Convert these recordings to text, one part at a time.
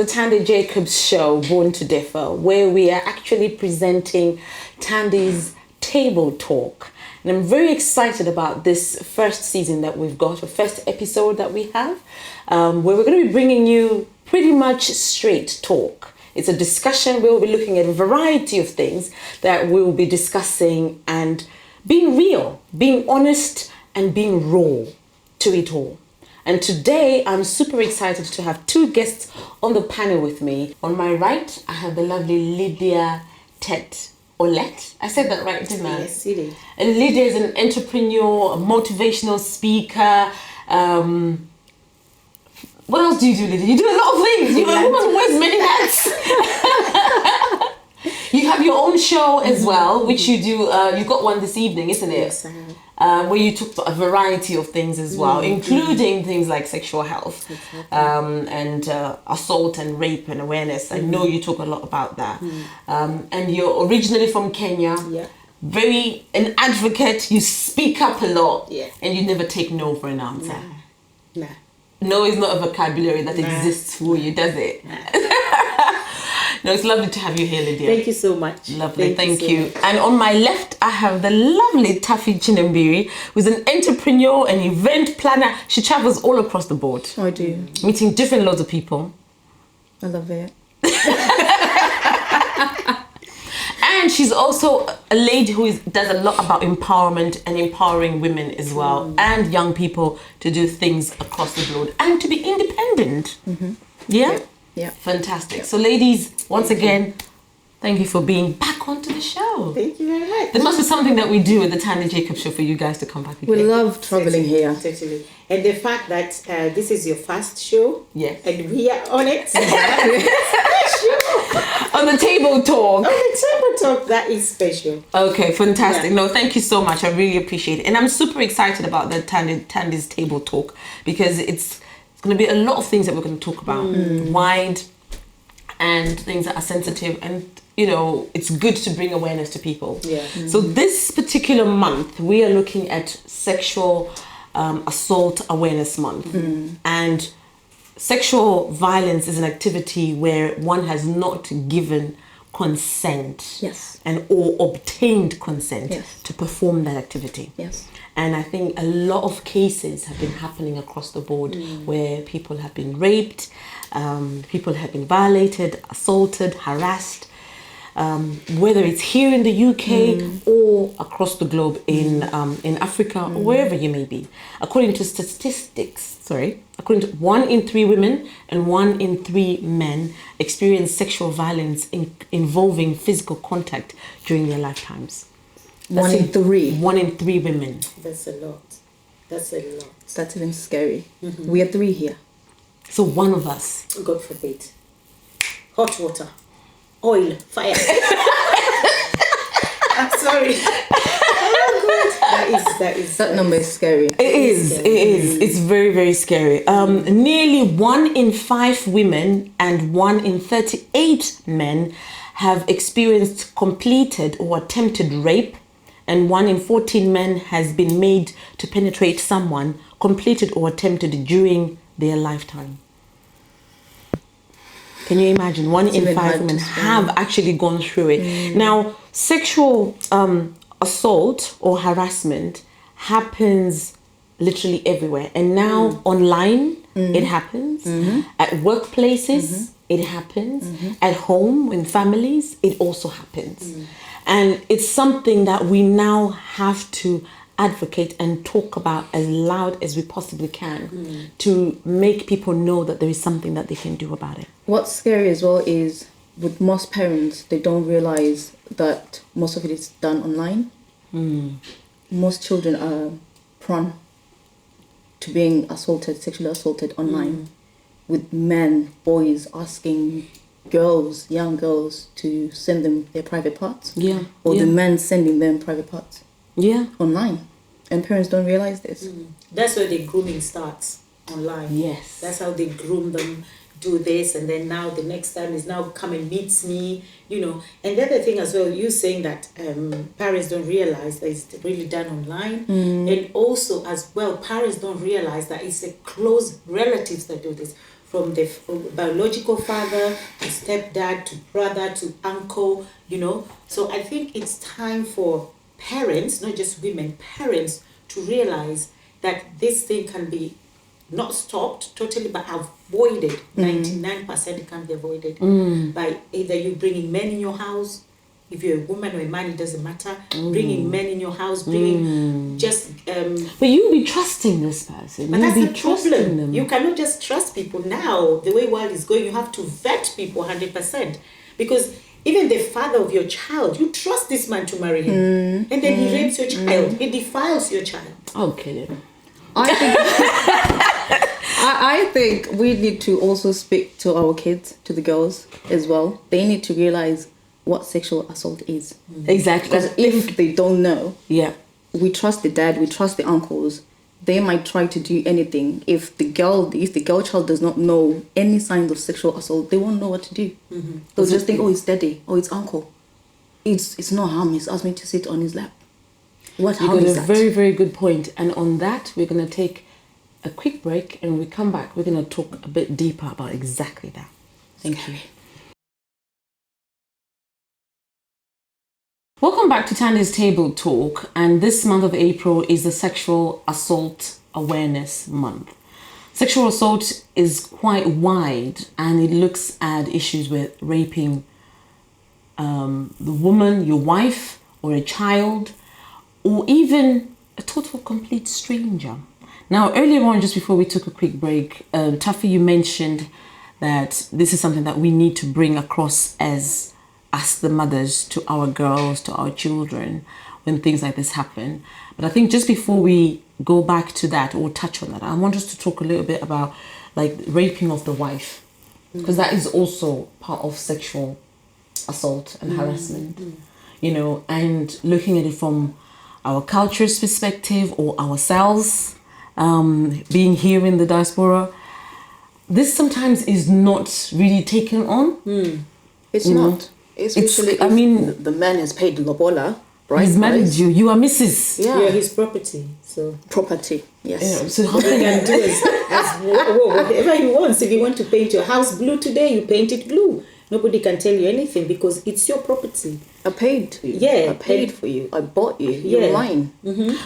the Tandie Jacobs show, Born to Differ, where we are actually presenting Tandie's Table Talk. And I'm very excited about this first season that we've got, or first episode that we have, where we're going to be bringing you pretty much straight talk. It's a discussion where we'll be looking at a variety of things that we will be discussing and being real, being honest, and being raw to it all. And today, I'm super excited to have two guests on the panel with me. On my right, I have the lovely Lydia Olet. I said that right, didn't I? Yes, you did. And Lydia is an entrepreneur, a motivational speaker. What else do you do, Lydia? You do a lot of things. You're a woman who wears many hats. You have your own show as well, which you do. You've got one this evening, isn't it? Yes, I have. Where you talk about a variety of things as well, including things like sexual health, and assault and rape and awareness. I know you talk a lot about that. And you're originally from Kenya. Yeah. Very an advocate. You speak up a lot. Yeah. And you never take no for an answer. Nah. No is not a vocabulary that exists for you, does it? No, it's lovely to have you here, Lydia. Thank you so much. Lovely, thank you. And on my left, I have the lovely Taffy Chinembiri, who's an entrepreneur and event planner. She travels all across the board. I do. Meeting different loads of people. I love it. And she's also a lady who does a lot about empowerment and empowering women as well, and young people to do things across the board and to be independent. Yeah? Yeah. Fantastic. Yeah. So ladies, once again, thank you for being back onto the show. Thank you very much. There must be something that we do at the Tandie Jacobs show for you guys to come back again. We love traveling here. Totally. And the fact that this is your first show. Yes. And we are on it. On the table talk. On the table talk, that is special. Okay, fantastic. Yeah. No, thank you so much. I really appreciate it. And I'm super excited about the Tandie's table talk, because it's going to be a lot of things that we're going to talk about. Wide and things that are sensitive, and you know, it's good to bring awareness to people. Yeah. So this particular month, we are looking at Sexual Assault Awareness Month. And sexual violence is an activity where one has not given consent. Yes. And or obtained consent Yes. to perform that activity. Yes. And I think a lot of cases have been happening across the board where people have been raped, people have been violated, assaulted, harassed, whether it's here in the UK or across the globe in Africa or wherever you may be. According to statistics, according to 1 in 3 women and 1 in 3 men experience sexual violence involving physical contact during their lifetimes. 1 in 3. 1 in 3 women. That's a lot. That's a lot. That's even scary. We are 3 here. So one of us. God forbid. Hot water. Oil. Fire. I'm sorry. That number is scary. It is. It's very, very scary. Nearly 1 in 5 women and 1 in 38 men have experienced completed or attempted rape, and 1 in 14 men has been made to penetrate someone, completed or attempted during their lifetime. Can you imagine? 1 in 5 women have actually gone through it. Now, sexual assault or harassment happens literally everywhere. And now online, it happens. At workplaces, it happens. At home, in families, it also happens. And it's something that we now have to advocate and talk about as loud as we possibly can to make people know that there is something that they can do about it. What's scary as well is with most parents, they don't realize that most of it is done online. Most children are prone to being assaulted, sexually assaulted online, with men, boys asking girls, young girls, to send them their private parts. Or the men sending them private parts. Online. And parents don't realize this. That's where the grooming starts, online. Yes. That's how they groom them, do this, and then now the next time is now come and meet me, you know. And the other thing as well, you saying that parents don't realize that it's really done online. And also as well, parents don't realize that it's the close relatives that do this. from the biological father to stepdad to brother to uncle, you know. So I think it's time for parents, not just women, parents to realize that this thing can be not stopped totally, but avoided. 99% it can be avoided by either you bringing men in your house. If you're a woman or a man, it doesn't matter. Bringing men in your house, bringing just... but you'll be trusting this person. But You'll that's be the trusting problem. them. You cannot just trust people now. The way world is going, you have to vet people 100%. Because even the father of your child, you trust this man to marry him. And then he rapes your child. He defiles your child. Okay then. I think I think we need to also speak to our kids, to the girls as well. They need to realize what sexual assault is. Exactly. Because if they don't know, Yeah. we trust the dad, we trust the uncles. They might try to do anything. If the girl child does not know any signs of sexual assault, they won't know what to do. They'll just think, oh, it's daddy, oh, it's uncle. It's no harm. He's asked me to sit on his lap. What You harm got is a that? very, very good point. And on that, we're going to take a quick break, and when we come back, we're going to talk a bit deeper about exactly that. Thank you. Welcome back to Tandie's Table Talk, and this month of April is the Sexual Assault Awareness Month. Sexual assault is quite wide, and it looks at issues with raping the woman, your wife, or a child, or even a total complete stranger. Now, earlier on, just before we took a quick break, Taffy, you mentioned that this is something that we need to bring across as the mothers to our girls, to our children, when things like this happen. But I think just before we go back to that or touch on that, I want us to talk a little bit about like raping of the wife, because that is also part of sexual assault and harassment, you know, and looking at it from our culture's perspective or ourselves, being here in the diaspora, this sometimes is not really taken on. It's You know, not. Especially I if mean, the man has paid lobola, right? he's married price. you are Mrs. Yeah. You're his property. So Property, yes. You know, so how he can can do whatever he wants. If you want to paint your house blue today, you paint it blue. Nobody can tell you anything because it's your property. I paid you. Yeah. I paid for you. I bought you. You're Yeah. mine.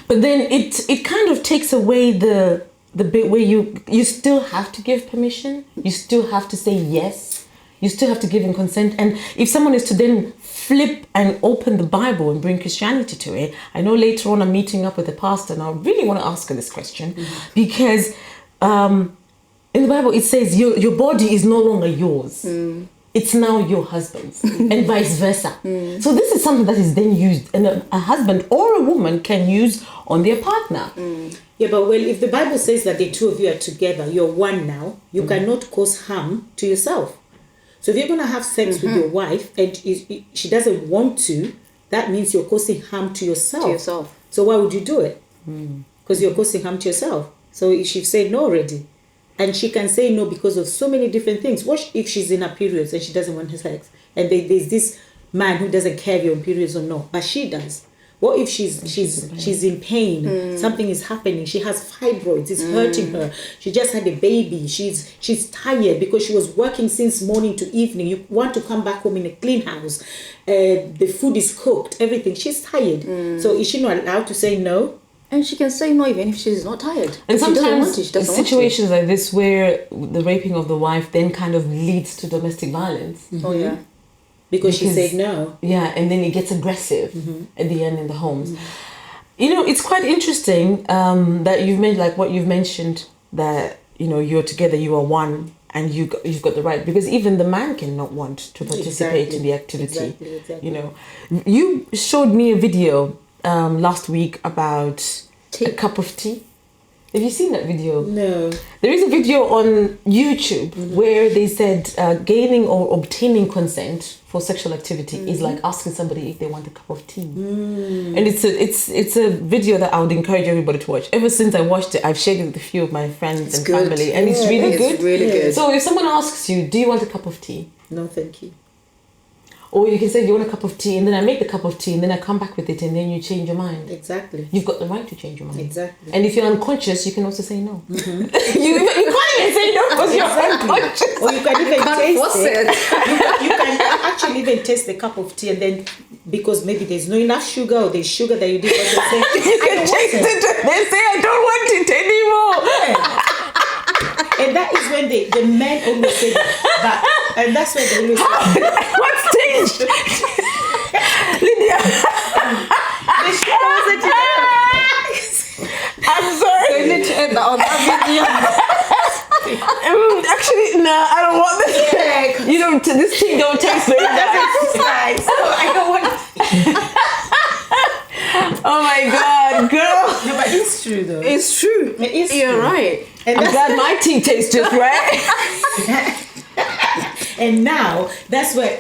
But then it kind of takes away the bit where you still have to give permission. You still have to say yes. You still have to give him consent. And if someone is to then flip and open the Bible and bring Christianity to it, I know later on I'm meeting up with a pastor and I really want to ask her this question because in the Bible it says your body is no longer yours. It's now your husband's and vice versa. So this is something that is then used and a husband or a woman can use on their partner. Yeah, but well, if the Bible says that the two of you are together, you're one now, you cannot cause harm to yourself. So if you're going to have sex with your wife and she doesn't want to, that means you're causing harm to yourself. So why would you do it? Because you're causing harm to yourself. So if she said no already, and she can say no because of so many different things. What if she's in her periods and she doesn't want her sex? And there's this man who doesn't care if you're on periods or not, but she does. What if she's in pain? Something is happening. She has fibroids. It's hurting her. She just had a baby. She's tired because she was working since morning to evening. You want to come back home in a clean house. The food is cooked. Everything. She's tired. So is she not allowed to say no? And she can say no even if she's not tired. And If she doesn't sometimes want it, she doesn't want situations like this where the raping of the wife then kind of leads to domestic violence. it. Oh yeah. Because she said no. Yeah, and then it gets aggressive at the end in the homes. You know, it's quite interesting that you've made like what you've mentioned, that you know you're together, you are one, and you've got the right, because even the man cannot want to participate in the activity. Exactly. You know, you showed me a video last week about a cup of tea. Have you seen that video? No. There is a video on YouTube where they said gaining or obtaining consent for sexual activity is like asking somebody if they want a cup of tea. And it's a video that I would encourage everybody to watch. Ever since I watched it, I've shared it with a few of my friends and good. family, and it's really good. It's really good. So if someone asks you, do you want a cup of tea? No, thank you. Or you can say you want a cup of tea, and then I make the cup of tea, and then I come back with it, and then you change your mind. Exactly. You've got the right to change your mind. Exactly. And if you're unconscious, you can also say no. You can't even say no because you're unconscious. Or you can even taste it. You can actually even taste the cup of tea, and then because maybe there's not enough sugar, or there's sugar that you didn't want to say, You can taste it. They say I don't want it anymore. And that is when the men always say that. And that's when they always say that. What stage? Lydia. The sugar wasn't I'm sorry. You need to end that on that video. Actually, no, I don't want this. Yeah. You don't. This thing don't taste very nice. So I don't want. Oh my God, girl. No, but it's true though. It's true. It is You're true. right. And I'm glad my tea tastes just right. And now that's where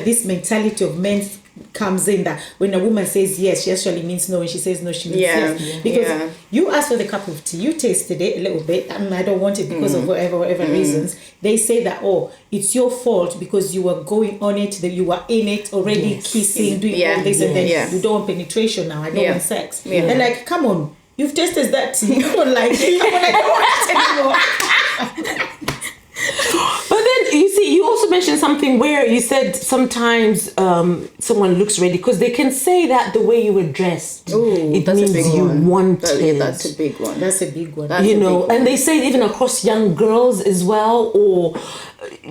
this mentality of men comes in, that when a woman says yes, she actually means no. When she says no, she means yes. Because you asked for the cup of tea, you tasted it a little bit, and I don't want it because of whatever reasons. They say that, oh, it's your fault because you were going on it, that you were in it already, kissing, doing all this, and then you don't want penetration now. I don't want sex. They're like, come on, you've tasted that tea, you don't like it. Come on, I don't want it anymore. But then you see, you also mentioned something where you said sometimes someone looks ready because they can say that the way you were dressed, it that's means a big you one. want it. That's a big one. That's a big one. That's you a know, big and one. they say it even across young girls as well, or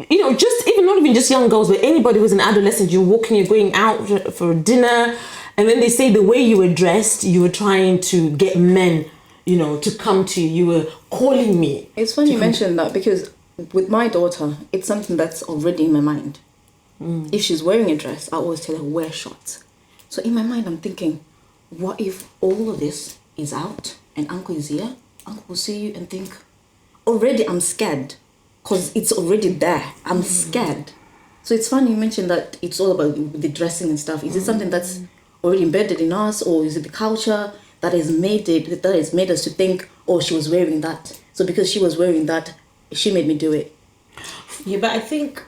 you know, just even not even just young girls, but anybody who's an adolescent. You're walking, you're going out for dinner, and then they say the way you were dressed, you were trying to get men, you know, to come to you. You were calling me. It's funny you mention that because with my daughter, it's something that's already in my mind. If she's wearing a dress, I always tell her wear shorts. So in my mind, I'm thinking, what if all of this is out and Uncle is here? Uncle will see you and think, already I'm scared because it's already there. I'm scared. So it's funny you mentioned that it's all about the dressing and stuff. Is it something that's already embedded in us, or is it the culture that has made us to think, oh, she was wearing that, so because she was wearing that, she made me do it? Yeah, but I think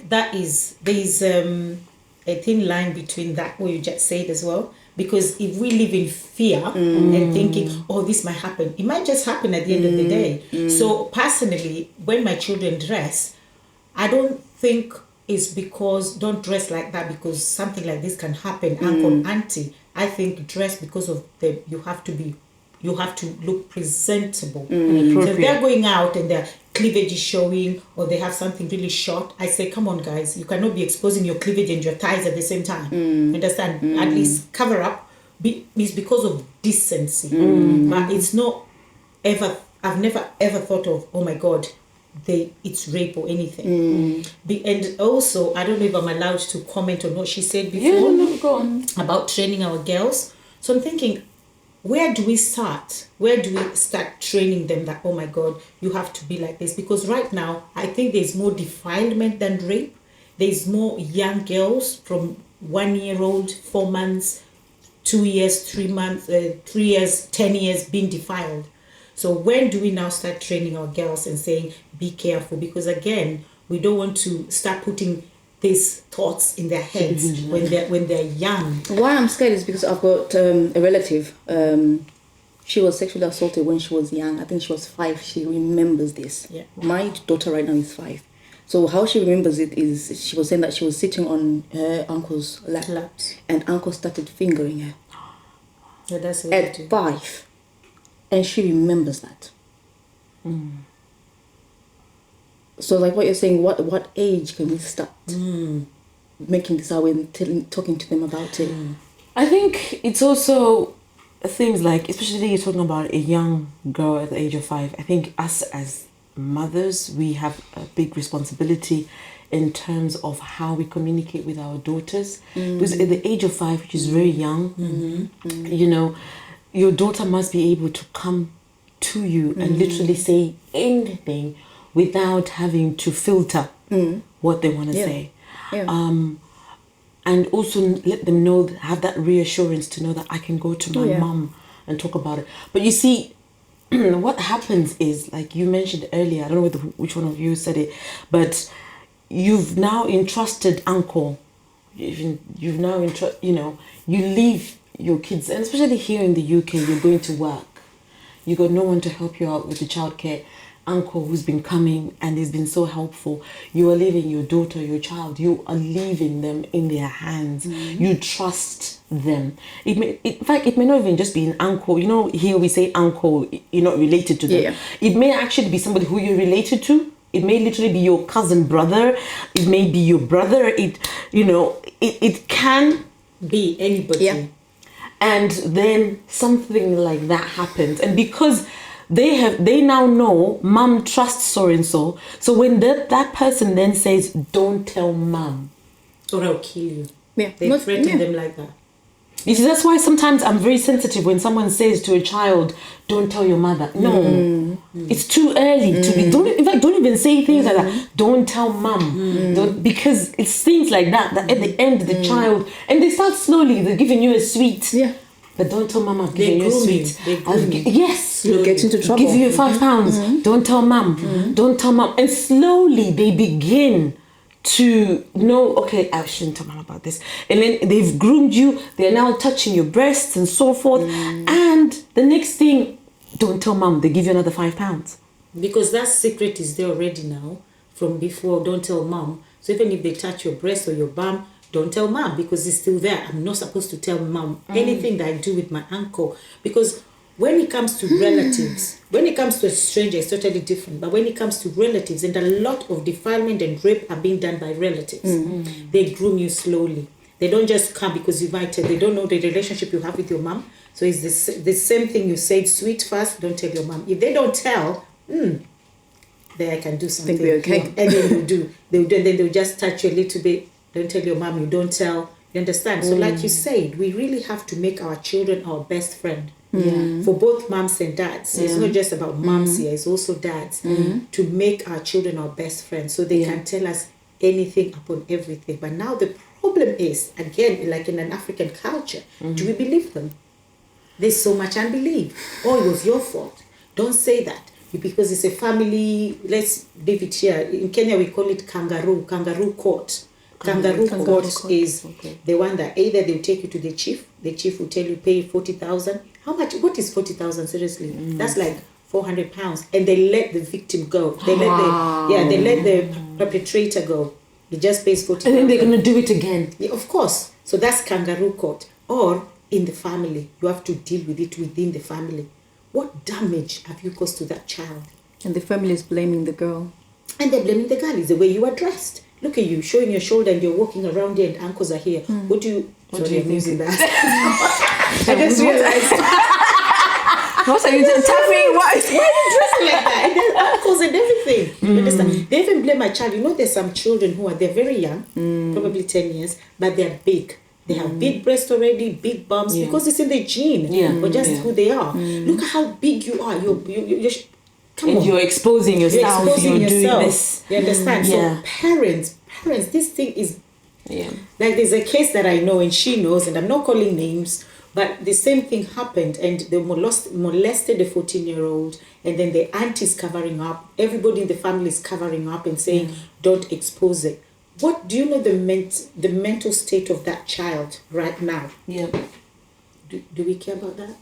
that there's a thin line between that what you just said as well. Because if we live in fear and thinking, oh, this might happen, it might just happen at the end of the day. So personally, when my children dress, I don't think it's because don't dress like that because something like this can happen, uncle, auntie. I think dress because of you have to look presentable. So if they're going out and their cleavage is showing, or they have something really short, I say, come on guys, you cannot be exposing your cleavage and your thighs at the same time. Understand? At least cover up. It's because of decency. But it's not ever, I've never ever thought of, oh my God, it's rape or anything. And also, I don't know if I'm allowed to comment on what she said before Go on. about training our girls. So I'm thinking, where do we start? Where do we start training them that, oh my God, you have to be like this? Because right now, I think there's more defilement than rape. There's more young girls from 1 year old, 4 months, 2 years, 3 months, 3 years, 10 years being defiled. So when do we now start training our girls and saying, be careful? Because again, we don't want to start putting these thoughts in their heads when they're young. Why I'm scared is because I've got a relative. She was sexually assaulted when she was young. I think she was 5. She remembers this. Yeah. My daughter right now is 5. So how she remembers it is she was saying that she was sitting on her uncle's lap, and uncle started fingering her Yeah, that's what at 5, and she remembers that. So like what you're saying, what age can we start making this out and talking to them about it? I think it's also things like, especially you're talking about a young girl at the age of 5. I think us as mothers, we have a big responsibility in terms of how we communicate with our daughters. Because at the age of 5, which is very young, you know, your daughter must be able to come to you and literally say anything without having to filter what they want to say. And also let them know, have that reassurance to know that I can go to my mom and talk about it. But you see, what happens is, like you mentioned earlier, I don't know which one of you said it, but you've now entrusted uncle you've now you leave your kids, and especially here in the UK, you're going to work. You got no one to help you out with the childcare. Uncle who's been coming and has been so helpful. You are leaving your daughter, your child. You are leaving them in their hands. You trust them. In fact, it may not even just be an uncle. You know, here we say uncle. You're not related to them. Yeah. It may actually be somebody who you're related to. It may literally be your cousin brother. It may be your brother. It can be anybody. Yeah. And then something like that happens, and because they now know mom trusts so and so. So when that person then says, "Don't tell mom," or I'll kill you. Yeah. They threaten them like that. You see, that's why sometimes I'm very sensitive when someone says to a child, "Don't tell your mother." No, it's too early to be. Don't even say things like that. Don't tell mom, because it's things like that at the end the child, and they start slowly. They're giving you a sweet. Yeah. But don't tell mom I'm giving you a sweet. Yes. You'll get into trouble. Give you £5. Don't tell mom. Don't tell mom. And slowly they begin to know, okay, I shouldn't tell mom about this. And then they've groomed you. They're now touching your breasts and so forth. And the next thing, don't tell mom. They give you another £5. Because that secret is there already now from before. Don't tell mom. So even if they touch your breast or your bum, don't tell mom, because it's still there. I'm not supposed to tell mom anything that I do with my uncle. Because when it comes to relatives, when it comes to a stranger, it's totally different. But when it comes to relatives, and a lot of defilement and rape are being done by relatives, they groom you slowly. They don't just come because you invited. They don't know the relationship you have with your mom. So it's the same thing you said, sweet first, don't tell your mom. If they don't tell, then I can do something. Think we're okay. And then they'll do, and then they'll just touch you a little bit. Don't tell your mom, you don't tell. You understand? So like you said, we really have to make our children our best friend. For both moms and dads. It's not just about moms here, it's also dads. To make our children our best friends so they can tell us anything upon everything. But now the problem is, again, like in an African culture, do we believe them? There's so much unbelief. Oh, it was your fault. Don't say that. Because it's a family, let's leave it here. In Kenya, we call it kangaroo court. Kangaroo court is the one that either they'll take you to the chief will tell you pay 40,000. How much? What is 40,000? Seriously, that's like £400, and they let the victim go. They let the perpetrator go. He just pays 40,000. And then they're gonna do it again. Yeah, of course. So that's kangaroo court. Or in the family, you have to deal with it within the family. What damage have you caused to that child? And the family is blaming the girl. And they're blaming the girl. It's the way you are dressed. Look at you, showing your shoulder, and you're walking around here, and uncles are here. What do you think? That? I just realized. What are you doing? Taffy, why are you dressing like that? And then uncles and everything. You understand? They even blame my child. You know, there's some children who they're very young, probably 10 years, but they're big. They have big breasts already, big bums, because it's in the gene, or just who they are. Look at how big you are. You're You're exposing yourself. You're doing this. You understand? So parents, this thing is like, there's a case that I know, and she knows, and I'm not calling names, but the same thing happened, and they molested the 14-year-old, and then the aunt is covering up. Everybody in the family is covering up and saying, don't expose it. What do you know the mental state of that child right now? Yeah. Do we care about that?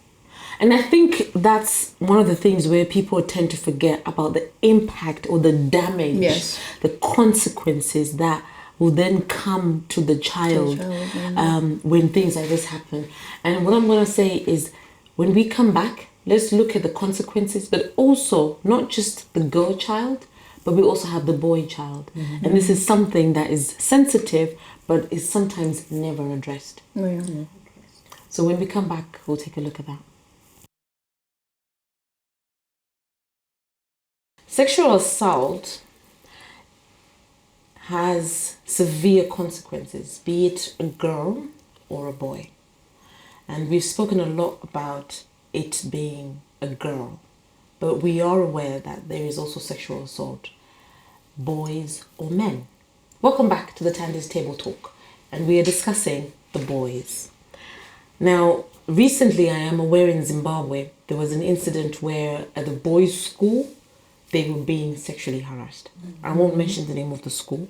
And I think that's one of the things where people tend to forget about the impact or the damage, the consequences that will then come to the child when things like this happen. And what I'm going to say is, when we come back, let's look at the consequences, but also not just the girl child, but we also have the boy child. And this is something that is sensitive, but is sometimes never addressed. So when we come back, we'll take a look at that. Sexual assault has severe consequences, be it a girl or a boy. And we've spoken a lot about it being a girl, but we are aware that there is also sexual assault, boys or men. Welcome back to the Tandie's Table Talk, and we are discussing the boys. Now, recently I am aware in Zimbabwe, there was an incident where at the boys' school, they were being sexually harassed. I won't mention the name of the school,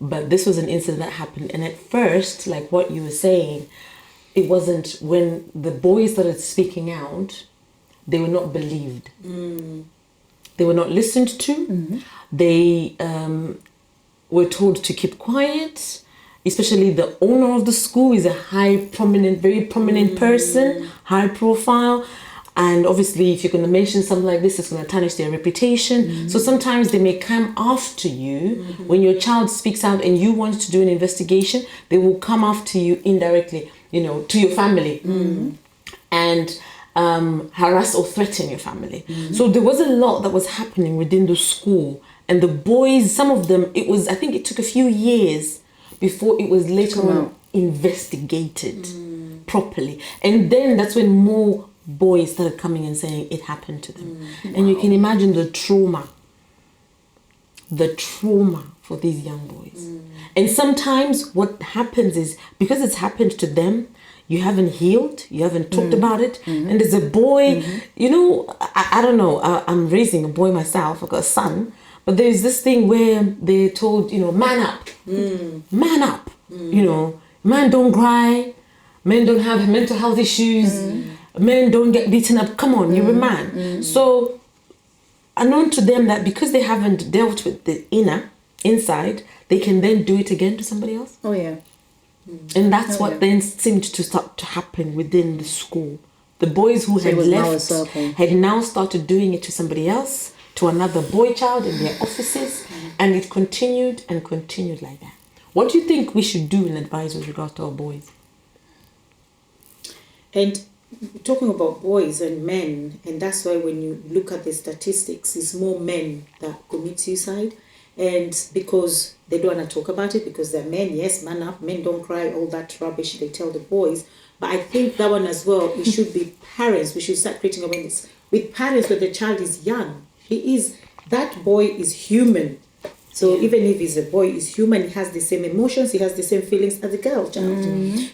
but this was an incident that happened. And at first, like what you were saying, it wasn't, when the boys started speaking out, they were not believed. They were not listened to. They were told to keep quiet. Especially the owner of the school is a very prominent person, high profile. And obviously, if you're going to mention something like this, it's going to tarnish their reputation. So sometimes they may come after you when your child speaks out and you want to do an investigation. They will come after you indirectly, to your family, and harass or threaten your family. So there was a lot that was happening within the school, and the boys, some of them, I think it took a few years before it was later on investigated properly, and then that's when more boys started coming and saying it happened to them. And you can imagine the trauma for these young boys. And sometimes what happens is, because it's happened to them, you haven't healed, you haven't talked about it, and there's a boy, I don't know, I'm raising a boy myself, I've got a son, but there's this thing where they're told, man up, man up, man don't cry, men don't have mental health issues, men don't get beaten up. Come on, you're a man. So, unknown to them that because they haven't dealt with the inside, they can then do it again to somebody else. Oh yeah. And that's what then seemed to start to happen within the school. The boys who had left had now started doing it to somebody else, to another boy child in their offices, and it continued and continued like that. What do you think we should do and advise with regard to our boys? And talking about boys and men, and that's why when you look at the statistics, it's more men that commit suicide, and because they don't want to talk about it, because they're men. Yes, man up, men don't cry, all that rubbish they tell the boys. But I think that one as well, it should be parents. We should start creating awareness with parents when the child is young. That boy is human. So even if he's a boy, he's human, he has the same emotions, he has the same feelings as a girl child.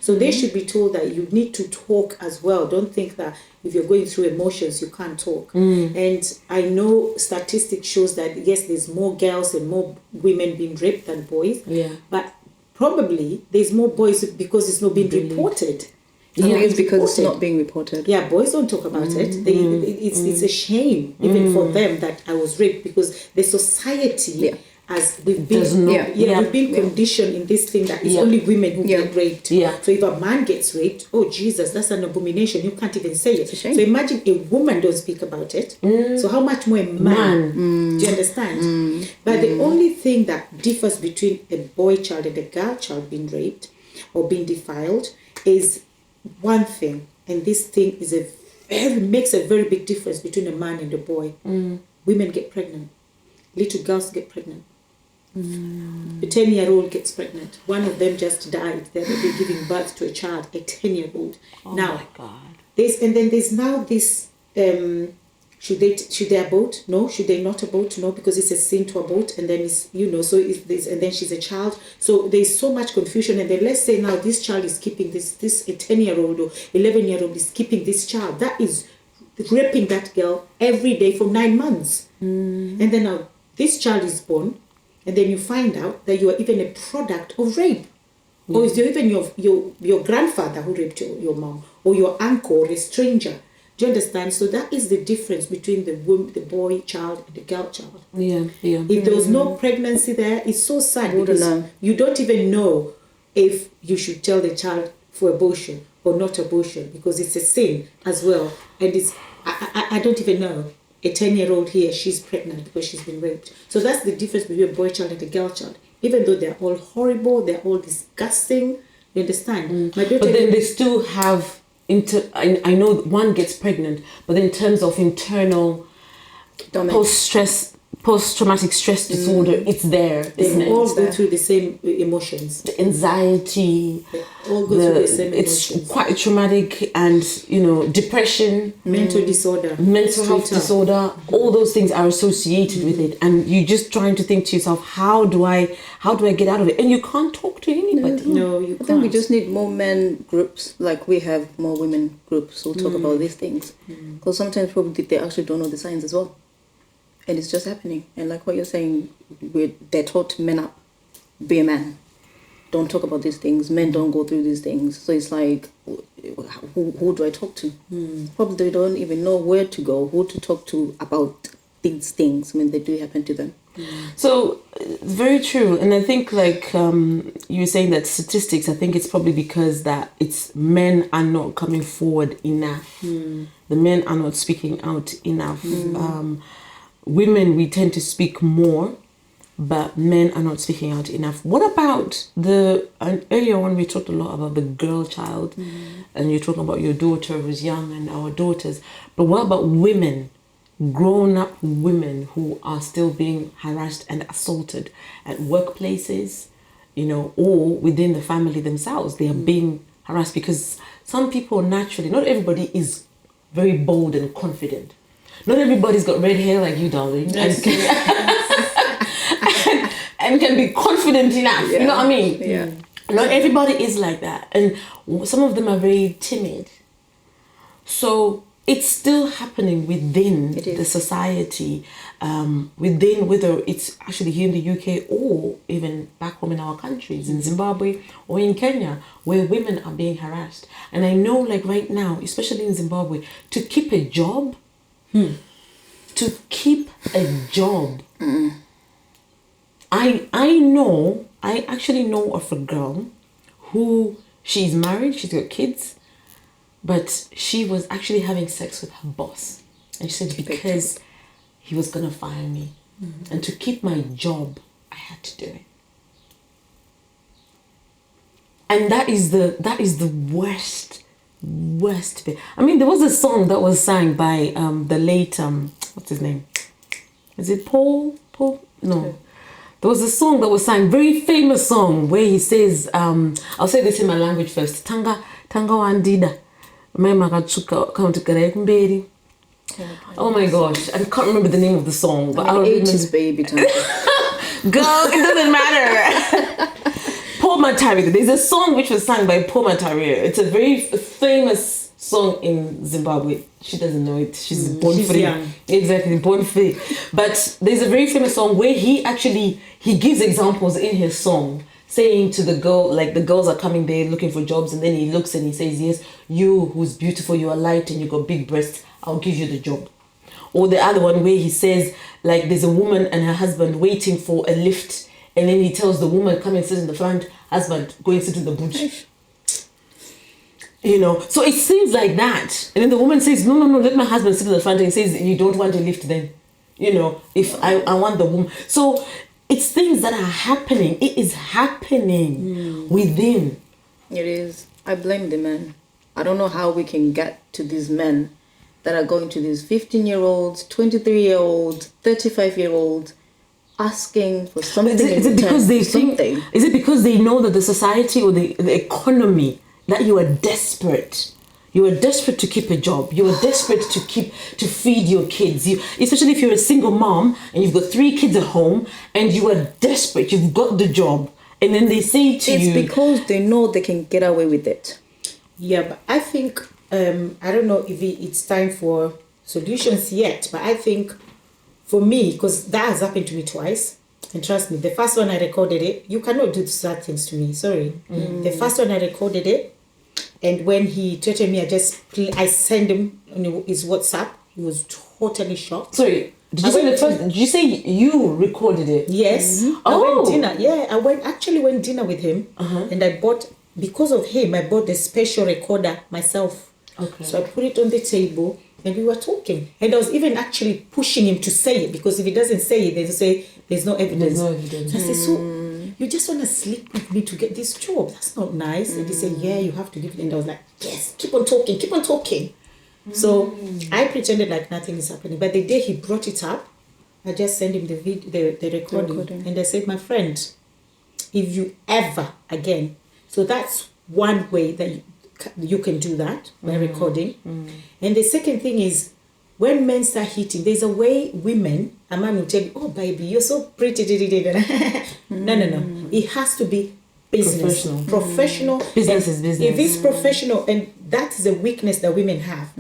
So they should be told that you need to talk as well. Don't think that if you're going through emotions, you can't talk. And I know statistics shows that, yes, there's more girls and more women being raped than boys. Yeah. But probably there's more boys because it's not being reported. It's because it's not being reported. Yeah, boys don't talk about it. It's a shame even for them that I was raped, because the society... as we've been, we've been conditioned in this thing that it's only women who get raped. Yeah. So if a man gets raped, oh Jesus, that's an abomination. You can't even say it. So imagine a woman don't speak about it. So how much more a man? Do you understand? But the only thing that differs between a boy child and a girl child being raped or being defiled is one thing, and this thing is makes a very big difference between a man and a boy. Women get pregnant. Little girls get pregnant. A 10-year-old gets pregnant. One of them just died. They're giving birth to a child, a 10-year-old. Oh my God. There's now this, should they abort? No. Should they not abort? No, because it's a sin to abort. And then it's, so it's this, and then she's a child. So there's so much confusion. And then let's say now this child is keeping this a 10-year-old or 11-year-old is keeping this child. That is raping that girl every day for 9 months. And then now this child is born. And then you find out that you are even a product of rape. Or is there even your grandfather who raped your mom, or your uncle, or a stranger? Do you understand? So that is the difference between the boy child and the girl child. If there was no pregnancy there, it's so sad, because you don't even know if you should tell the child for abortion or not abortion, because it's a sin as well. And I don't even know. A 10-year-old here, she's pregnant because she's been raped. So that's the difference between a boy child and a girl child. Even though they're all horrible, they're all disgusting, you understand? My daughter, but then they still have, I know one gets pregnant, but in terms of internal post-traumatic stress disorder, it's there. They all go through the same emotions. The anxiety. They all go through the same it's emotions. Quite traumatic, and depression, mental disorder, mental health disorder. All those things are associated with it, and you're just trying to think to yourself, how do I get out of it? And you can't talk to anybody. No, you can't. I think we just need more men groups, like we have more women groups who talk about these things, because sometimes probably they actually don't know the signs as well. And it's just happening. And like what you're saying, they're taught to man up, be a man. Don't talk about these things. Men don't go through these things. So it's like, who do I talk to? Probably they don't even know where to go, who to talk to about these things when they do happen to them. So, very true. And I think like you were saying that statistics, I think it's probably because that it's men are not coming forward enough. The men are not speaking out enough. Women, we tend to speak more, but men are not speaking out enough. What about earlier on we talked a lot about the girl child, and you're talking about your daughter who's young and our daughters. But what about women? Grown-up women who are still being harassed and assaulted at workplaces, or within the family themselves. They are being harassed because some people naturally, not everybody is very bold and confident. Not everybody's got red hair like you, darling, Yes. and can be confident enough. You know what I mean? Yeah. Not everybody is like that, and some of them are very timid. So it's still happening within the society, within, whether it's actually here in the UK or even back home in our countries, in Zimbabwe or in Kenya, where women are being harassed. And I know, like right now, especially in Zimbabwe, to keep a job, I actually know of a girl who, she's married, she's got kids, but she was actually having sex with her boss. And she said, because he was going to fire me. And to keep my job, I had to do it. And that is the worst bit. I mean, there was a song that was sang by the late, what's his name? Is it Paul? No. There was a song that was sang, very famous song, where he says, I'll say this in my language first. Tanga wandida. Oh my gosh, I can't remember the name of the song, but I'll remember. 80s baby time. Girl, it doesn't matter. Paul Mataria. There's a song which was sung by Paul Mataria. It's a very famous song in Zimbabwe. She doesn't know it. She's born free. Young. Exactly, born free. But there's a very famous song where he gives examples in his song, saying to the girl, like the girls are coming there looking for jobs, and then he looks and he says, yes, you who's beautiful, you are light and you got big breasts, I'll give you the job. Or the other one where he says, like, there's a woman and her husband waiting for a lift, and then he tells the woman, come and sit in the front, husband, go and sit in the boot. So it seems like that. And then the woman says, no, let my husband sit in the front, and he says, you don't want a lift then. If I want the woman. So it's things that are happening. It is happening within. It is. I blame the men. I don't know how we can get to these men that are going to these 15-year-olds, 23-year-olds, 35-year-olds, asking for something. Is it because they think? Is it because they know that the society or the economy, that you are desperate? You are desperate to keep a job. You are desperate to feed your kids. Especially if you're a single mom and you've got 3 kids at home and you are desperate. You've got the job, and then they say to you, it's because they know they can get away with it. Yeah, but I think, I don't know if it's time for solutions yet, but I think for me, because that has happened to me twice, and trust me, the first one I recorded it, you cannot do sad things to me, sorry. The first one I recorded it, and when he threatened me, I sent him on his WhatsApp. He was totally shocked. Sorry, did you say you recorded it? Yes. I went dinner. Yeah, I went dinner with him, and because of him, I bought the special recorder myself. Okay. So I put it on the table, and we were talking. And I was even actually pushing him to say it, because if he doesn't say it, they'll say there's no evidence. So I said, so you just want to sleep with me to get this job? That's not nice. And he said, yeah, you have to give it. And I was like, yes, keep on talking. So I pretended like nothing is happening. But the day he brought it up, I just sent him the recording. And I said, my friend, if you ever again, so that's one way that you can do that by recording. And the second thing is, when men start hitting, there's a way a man will tell you, oh baby, you're so pretty. No. It has to be business. Professional. Business is business. If it's professional, and that is a weakness that women have.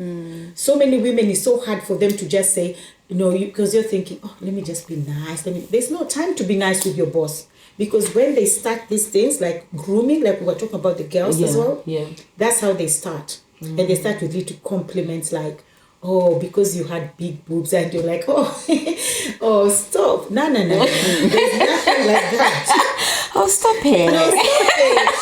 So many women, it's so hard for them to just say, because you're thinking, oh, let me just be nice. There's no time to be nice with your boss. Because when they start these things, like grooming, like we were talking about the girls as well, that's how they start. And they start with little compliments like, oh, because you had big boobs, and you're like, oh, oh, stop. No. There's nothing like that. Oh, stop it. No, stop it.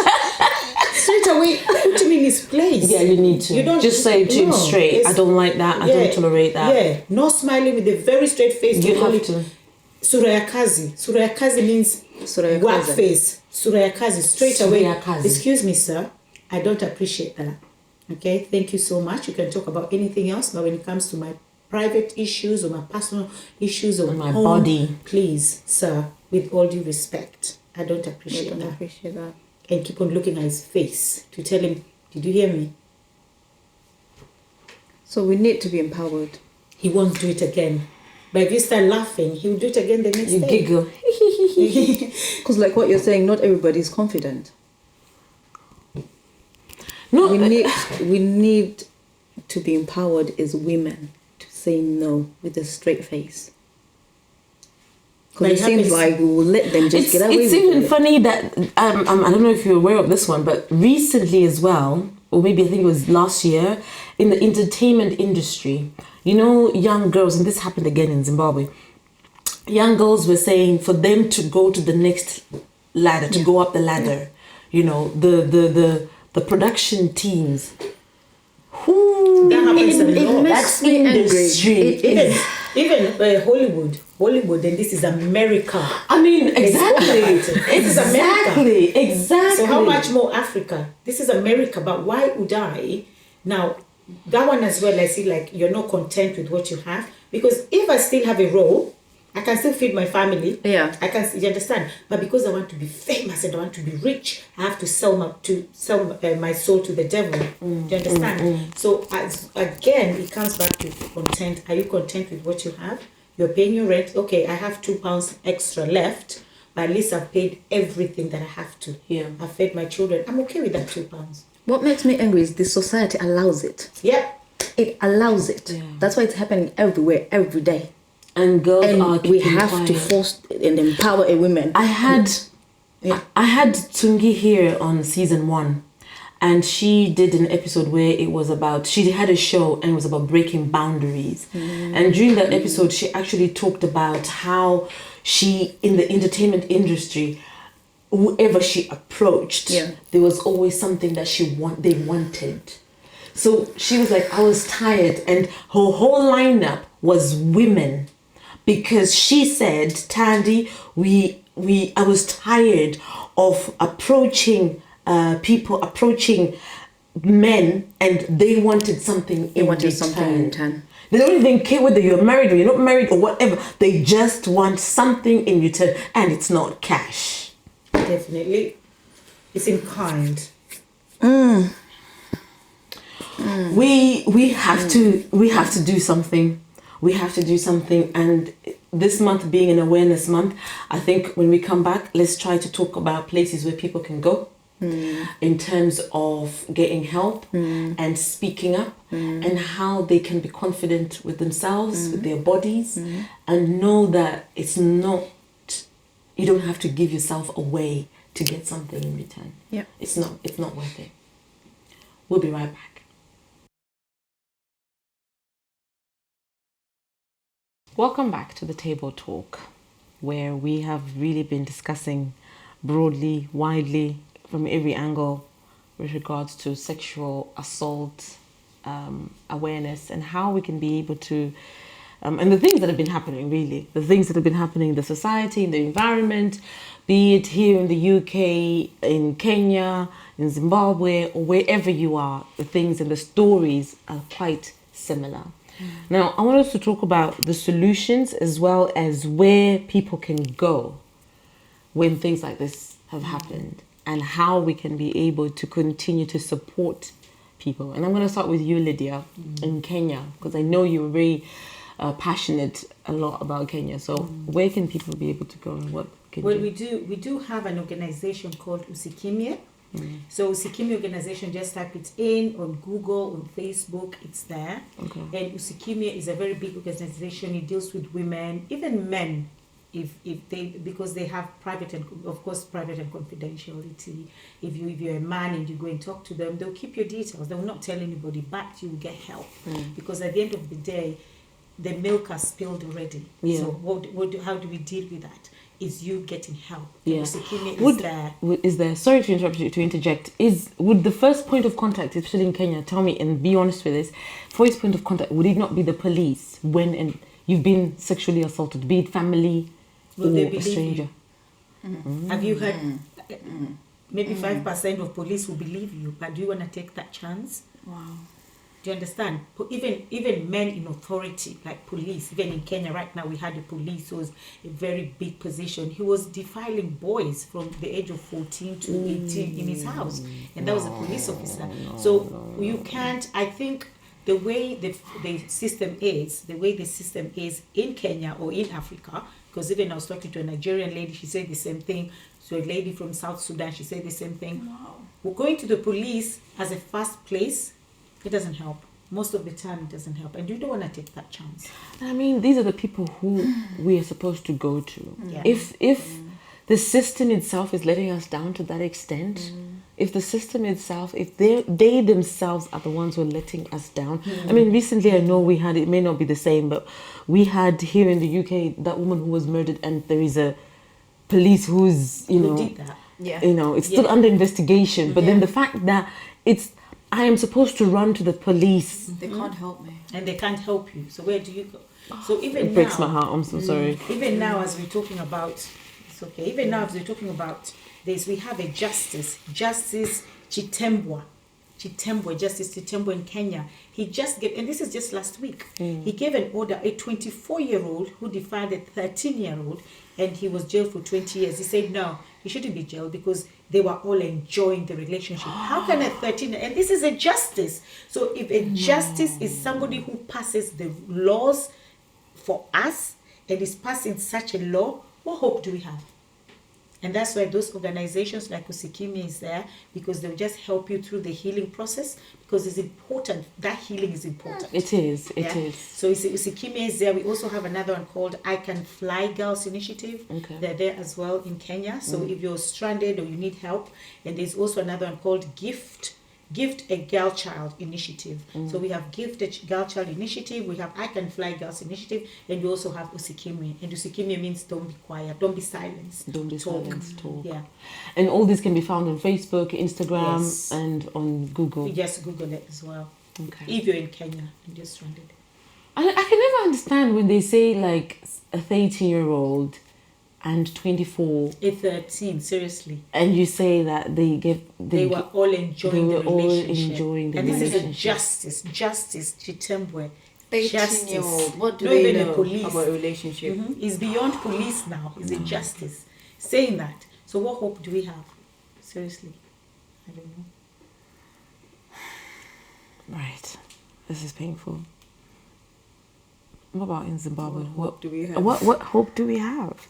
Straight away, put him in his place. Yeah, you need to. You don't just say to him straight, I don't like that, I don't tolerate that. Yeah, no smiling with a very straight face. You have to. Surayakazi. Surayakazi means work face. Surayakazi, straight away. Excuse me, sir. I don't appreciate that. Okay, thank you so much. You can talk about anything else, but when it comes to my private issues or my personal issues or my body, please, sir, with all due respect, I don't appreciate that. And keep on looking at his face to tell him, did you hear me? So we need to be empowered. He won't do it again. But if you start laughing, he'll do it again the next day. Giggle. Because like what you're saying, not everybody is confident. No, we need to be empowered as women to say no with a straight face. Because it seems like we will let them just get away with it. It's even funny that, I don't know if you're aware of this one, but recently as well, or maybe I think it was last year, in the entertainment industry, young girls, and this happened again in Zimbabwe, young girls were saying for them to go to the next ladder, to go up the ladder, the production teams. That happens a lot. That's industry. Even Hollywood, and this is America. I mean, exactly. This is America. Exactly. So how much more Africa? This is America, but why would I? Now, that one as well, I see like you're not content with what you have. Because if I still have a role, I can still feed my family. Yeah. You understand? But because I want to be famous and I want to be rich, I have to sell my soul to the devil. Do you understand? So again, it comes back to content. Are you content with what you have? You're paying your rent. Okay, I have £2 extra left, but at least I've paid everything that I have to. Yeah. I've fed my children. I'm okay with that £2. What makes me angry is the society allows it. Yeah. It allows it. Yeah. That's why it's happening everywhere, every day. And girls are we have quiet. to force and empower a woman. I had Tungi here on season 1, and she did an episode where it was about, she had a show and it was about breaking boundaries. And during that episode, she actually talked about how she, in the entertainment industry, whoever she approached, there was always something that they wanted. So she was like, I was tired, and her whole lineup was women. Because she said, Tandie, I was tired of approaching men, and they wanted something in return. They don't even care whether you're married or you're not married or whatever. They just want something in return, and it's not cash. Definitely, it's in kind. We have to do something. We have to do something, and this month being an awareness month, I think when we come back, let's try to talk about places where people can go in terms of getting help and speaking up and how they can be confident with themselves, with their bodies, and know that it's not, you don't have to give yourself away to get something in return. Yeah. It's not worth it. We'll be right back. Welcome back to the Table Talk, where we have really been discussing broadly, widely, from every angle with regards to sexual assault awareness and how we can be able to, and the things that have been happening, really, the things that have been happening in the society, in the environment, be it here in the UK, in Kenya, in Zimbabwe, or wherever you are, the things and the stories are quite similar. Now, I want us to talk about the solutions as well as where people can go when things like this have happened and how we can be able to continue to support people. And I'm going to start with you, Lydia, in Kenya, because I know you're very passionate a lot about Kenya. So where can people be able to go and what can we do have an organization called Usikimye. So Usikimi organization, just type it in on Google, on Facebook, it's there. Okay. And Usikimi is a very big organization. It deals with women, even men, if they, because they have private and of course private and confidentiality. If you're a man and you go and talk to them, they'll keep your details. They will not tell anybody, but you will get help. Because at the end of the day, the milk has spilled already. Yeah. So how do we deal with that? Is you getting help. Yeah. Usikimi Is there, sorry to interrupt you, to interject, would the first point of contact, especially in Kenya, tell me and be honest with this, first point of contact, would it not be the police when you've been sexually assaulted, be it family Will they or a believe stranger? you? Have you heard maybe 5% of police will believe you, but do you want to take that chance? Wow. Do you understand? Even men in authority, like police, even in Kenya right now, we had a police who was a very big position. He was defiling boys from the age of 14 to 18 in his house. And that was a police officer. So you can't, I think the way the system is in Kenya or in Africa, because even I was talking to a Nigerian lady, she said the same thing. So a lady from South Sudan, she said the same thing. Wow. We're going to the police as a first place. It doesn't help. Most of the time, it doesn't help. And you don't want to take that chance. I mean, these are the people who we are supposed to go to. Yeah. If the system itself is letting us down to that extent, if the system itself, if they themselves are the ones who are letting us down. I mean, recently I know we had, it may not be the same, but we had here in the UK that woman who was murdered, and there is a police who's, Who did that? Yeah. it's still under investigation. But then Yeah. the fact that I am supposed to run to the police. They can't help me. And they can't help you. So where do you go? So even It breaks now, my heart. I'm so sorry. even now as we're talking about, it's okay. Even now as we're talking about this, we have a Justice Chitembwe in Kenya. He just gave, and this is just last week, he gave an order, a 24-year-old who defied a 13-year-old, and he was jailed for 20 years. He said, no, he shouldn't be jailed because they were all enjoying the relationship. How can a 13, and this is a justice. So if a justice is somebody who passes the laws for us and is passing such a law, what hope do we have? And that's why those organizations like Usikimi is there, because they'll just help you through the healing process, because it's important. That healing is important. It is. It Yeah. is. So Usikimi is there. We also have another one called I Can Fly Girls Initiative. Okay. They're there as well in Kenya. So if you're stranded or you need help, and there's also another one called Gift a Girl Child Initiative. So we have Gift a Girl Child Initiative, we have I Can Fly Girls Initiative, and we also have Usikimi. And Usikimi means don't be quiet, don't be silenced. Don't be Talk. silenced. Talk. Yeah. And all this can be found on Facebook, Instagram, Yes. and on Google. You just Google it as well. Okay. If you're in Kenya and you're stranded. I can never understand when they say like a 13-year-old and 24, A 13, seriously. and you say that they They were all enjoying the relationship. enjoying the and this is a relationship. justice, Chitembwe. 18-year-old. What do Not they even a know police. about a relationship? It's beyond police now. It's a justice. Saying that. So what hope do we have? Seriously. I don't know. Right. This is painful. What about in Zimbabwe? What do we have? What hope do we have?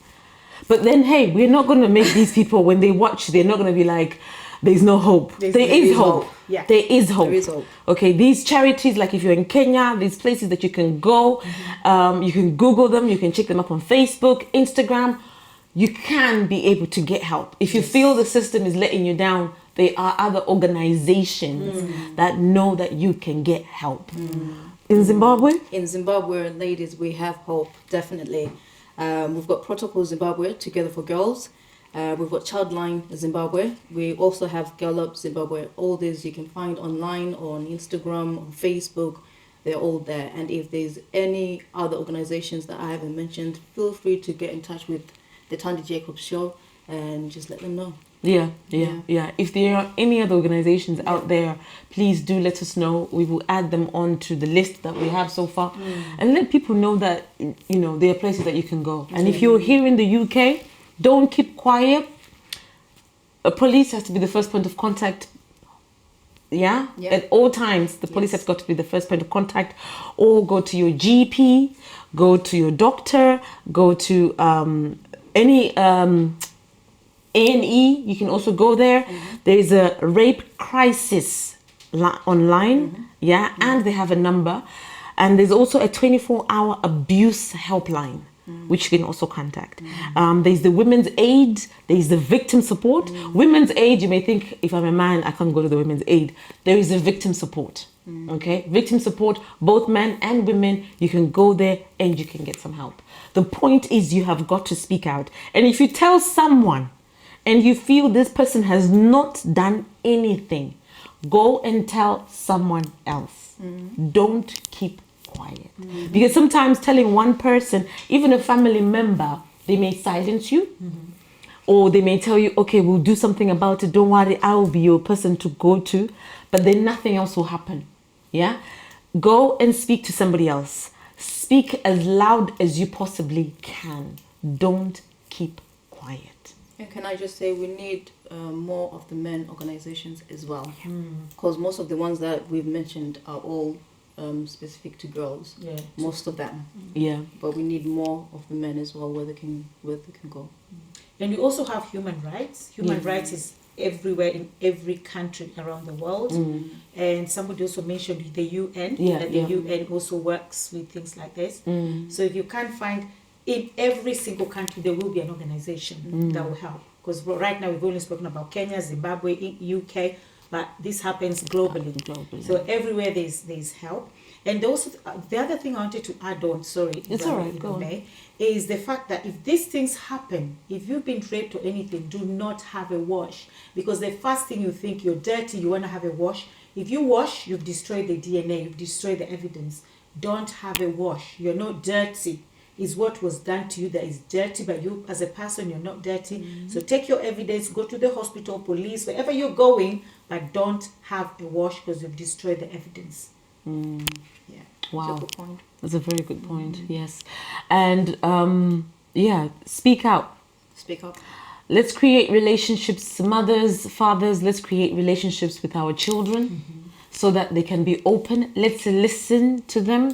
But then, hey, we're not going to make these people, when they watch, they're not going to be like, there's no hope. There is hope. Yeah. There is hope. There is hope. Okay, these charities, like if you're in Kenya, these places that you can go, you can Google them, you can check them up on Facebook, Instagram. You can be able to get help. If you feel the system is letting you down, there are other organizations that know that you can get help. In Zimbabwe? In Zimbabwe, ladies, we have hope, definitely. We've got Protocol Zimbabwe, Together for Girls. We've got Childline Zimbabwe. We also have Girl Up Zimbabwe. All these you can find online, on Instagram, on Facebook. They're all there. And if there's any other organizations that I haven't mentioned, feel free to get in touch with the Tandie Jacobs Show and just let them know. Yeah. If there are any other organizations out there, please do let us know. We will add them onto the list that we have so far, and let people know that there are places that you can go. And if you're here in the UK, don't keep quiet. A police has to be the first point of contact. Yeah. At all times, the police has got to be the first point of contact. Or go to your GP, go to your doctor, go to any A&E, you can also go there. There is a rape crisis online, and they have a number. And there's also a 24-hour abuse helpline, which you can also contact. There's the Women's Aid, there's the Victim Support. Women's Aid, you may think, if I'm a man, I can't go to the Women's Aid. There is a Victim Support, okay? Victim Support, both men and women, you can go there and you can get some help. The point is you have got to speak out. And if you tell someone and you feel this person has not done anything, go and tell someone else. Don't keep quiet. Because sometimes telling one person, even a family member, they may silence you, or they may tell you, okay, we'll do something about it, don't worry, I will be your person to go to, but then nothing else will happen. Yeah, go and speak to somebody else. Speak as loud as you possibly can. Don't keep quiet. And can I just say, we need more of the men organizations as well, because most of the ones that we've mentioned are all specific to girls. Most of them. But we need more of the men as well, where they can go. And we also have human rights. Human rights is everywhere in every country around the world. And somebody also mentioned the UN, that the UN also works with things like this. So if you can't find, in every single country there will be an organization that will help. Because right now we've only spoken about Kenya, Zimbabwe, UK, but this happens globally. So everywhere there's help. And also the other thing I wanted to add on, sorry, it's all right, go on, is the fact that if these things happen, if you've been raped or anything, do not have a wash. Because the first thing you think, you're dirty, you want to have a wash. If you wash, you've destroyed the DNA, you've destroyed the evidence. Don't have a wash. You're not dirty. Is what was done to you that is dirty, but you as a person, you're not dirty. So take your evidence, go to the hospital, police, wherever you're going, but don't have a wash because you've destroyed the evidence. Wow, That's a good point. That's a very good point. Yes, and speak out. Speak up. Let's create relationships, mothers, fathers. Let's create relationships with our children, so that they can be open. Let's listen to them,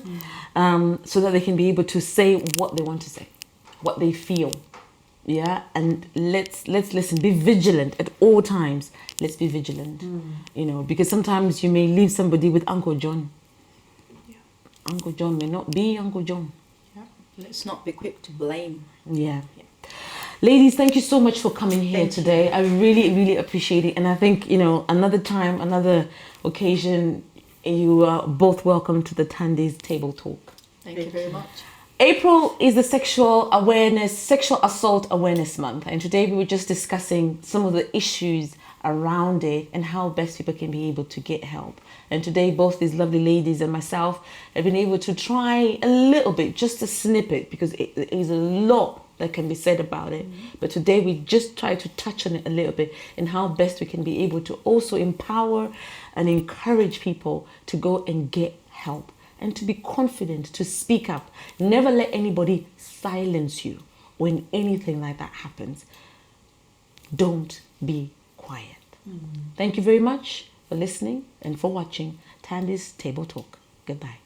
so that they can be able to say what they want to say, what they feel. Yeah, and let's listen. Be vigilant at all times. Let's be vigilant. You know, because sometimes you may leave somebody with Uncle John. Uncle John may not be Uncle John. Let's not be quick to blame. Ladies, thank you so much for coming here today. I really, really appreciate it. And I think, another time, another occasion, you are both welcome to the Tandie's Table Talk. Thank you very much. April is the Sexual Assault Awareness Month. And today we were just discussing some of the issues around it and how best people can be able to get help. And today both these lovely ladies and myself have been able to try a little bit, just a snippet, because it is a lot that can be said about it. But today we just try to touch on it a little bit and how best we can be able to also empower and encourage people to go and get help and to be confident, to speak up. Never let anybody silence you when anything like that happens. Don't be quiet. Thank you very much for listening and for watching Tandie's Table Talk. Goodbye.